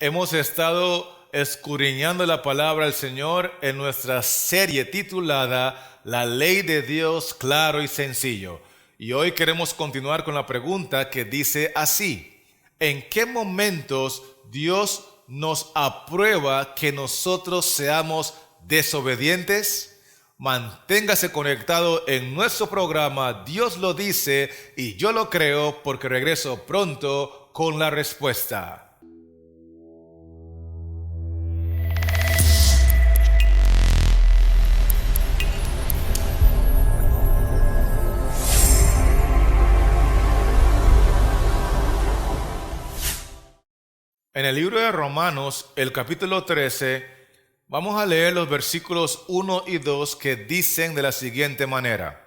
Hemos estado escudriñando la palabra del Señor en nuestra serie titulada La Ley de Dios claro y sencillo. Y hoy queremos continuar con la pregunta que dice así: ¿en qué momentos Dios nos aprueba que nosotros seamos desobedientes? Manténgase conectado en nuestro programa Dios lo dice y yo lo creo, porque regreso pronto con la respuesta. En el libro de Romanos, el capítulo 13, vamos a leer los versículos 1 y 2 que dicen de la siguiente manera: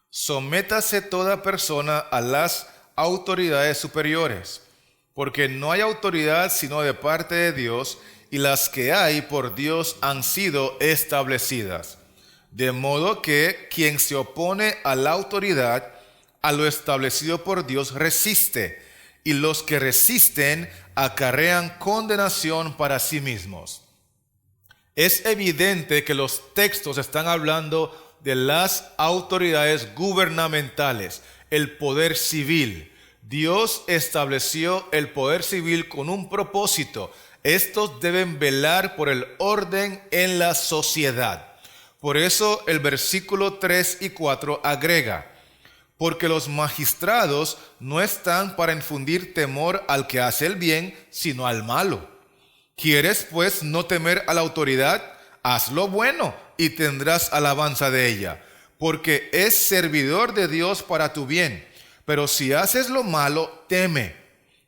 Sométase toda persona a las autoridades superiores, porque no hay autoridad sino de parte de Dios, y las que hay por Dios han sido establecidas. De modo que quien se opone a la autoridad, a lo establecido por Dios, resiste, y los que resisten acarrean condenación para sí mismos. Es evidente que los textos están hablando de las autoridades gubernamentales, el poder civil. Dios estableció el poder civil con un propósito. Estos deben velar por el orden en la sociedad. Por eso el versículo 3 y 4 agrega: porque los magistrados no están para infundir temor al que hace el bien, sino al malo. ¿Quieres, pues, no temer a la autoridad? Haz lo bueno y tendrás alabanza de ella, porque es servidor de Dios para tu bien. Pero si haces lo malo, teme,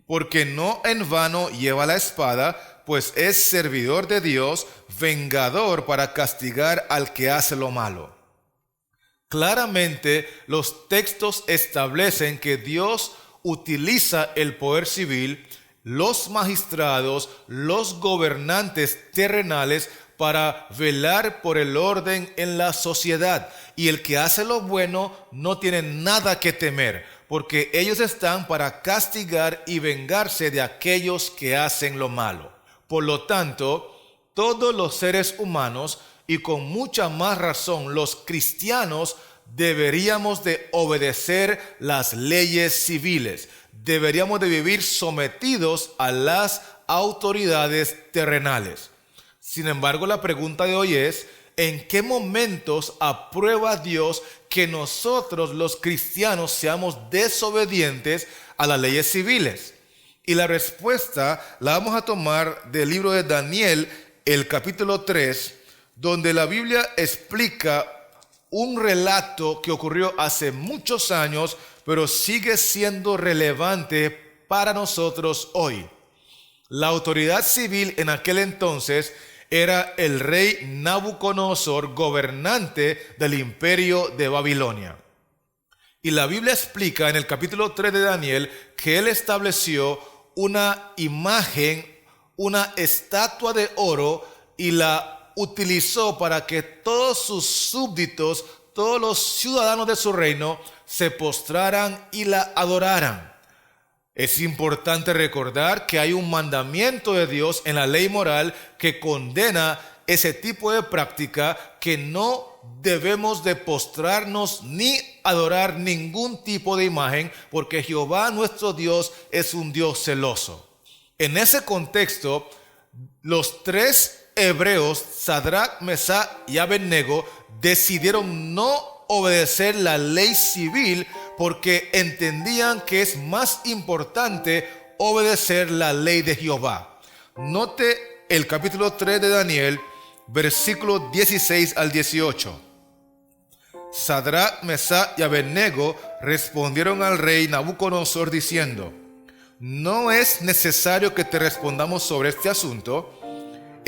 porque no en vano lleva la espada, pues es servidor de Dios, vengador para castigar al que hace lo malo. Claramente, los textos establecen que Dios utiliza el poder civil, los magistrados, los gobernantes terrenales para velar por el orden en la sociedad. Y el que hace lo bueno no tiene nada que temer, porque ellos están para castigar y vengarse de aquellos que hacen lo malo. Por lo tanto, todos los seres humanos, y con mucha más razón los cristianos, deberíamos de obedecer las leyes civiles. Deberíamos de vivir sometidos a las autoridades terrenales. Sin embargo, la pregunta de hoy es: ¿en qué momentos aprueba Dios que nosotros los cristianos seamos desobedientes a las leyes civiles? Y la respuesta la vamos a tomar del libro de Daniel, el capítulo 3, donde la Biblia explica un relato que ocurrió hace muchos años, pero sigue siendo relevante para nosotros hoy. La autoridad civil en aquel entonces era el rey Nabucodonosor, gobernante del imperio de Babilonia. Y la Biblia explica en el capítulo 3 de Daniel que él estableció una imagen, una estatua de oro, y la utilizó para que todos sus súbditos, todos los ciudadanos de su reino, se postraran y la adoraran. Es importante recordar que hay un mandamiento de Dios en la ley moral que condena ese tipo de práctica, que no debemos de postrarnos ni adorar ningún tipo de imagen, porque Jehová nuestro Dios es un Dios celoso. En ese contexto, los tres hebreos, Sadrach, Mesach y Abednego, decidieron no obedecer la ley civil porque entendían que es más importante obedecer la ley de Jehová. Note el capítulo 3 de Daniel, versículos 16 al 18. Sadrach, Mesach y Abednego respondieron al rey Nabucodonosor diciendo: no es necesario que te respondamos sobre este asunto.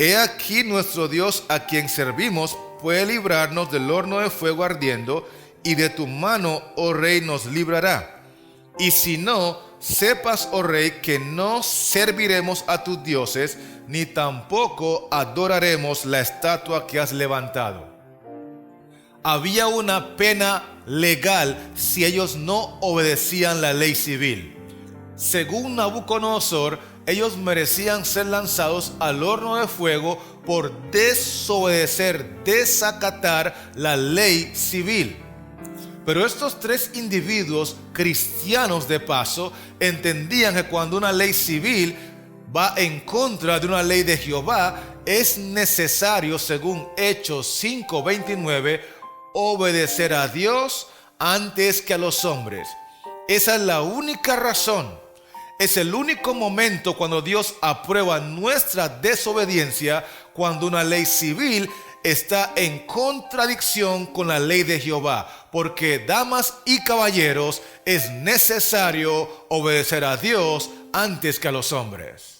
He aquí nuestro Dios, a quien servimos, puede librarnos del horno de fuego ardiendo, y de tu mano, oh rey, nos librará. Y si no, sepas, oh rey, que no serviremos a tus dioses, ni tampoco adoraremos la estatua que has levantado. Había una pena legal si ellos no obedecían la ley civil. Según Nabucodonosor, ellos merecían ser lanzados al horno de fuego por desobedecer, desacatar la ley civil. Pero estos tres individuos, cristianos de paso, entendían que cuando una ley civil va en contra de una ley de Jehová, es necesario, según Hechos 5:29, obedecer a Dios antes que a los hombres. Esa es la única razón. Es el único momento cuando Dios aprueba nuestra desobediencia, cuando una ley civil está en contradicción con la ley de Jehová. Porque, damas y caballeros, es necesario obedecer a Dios antes que a los hombres.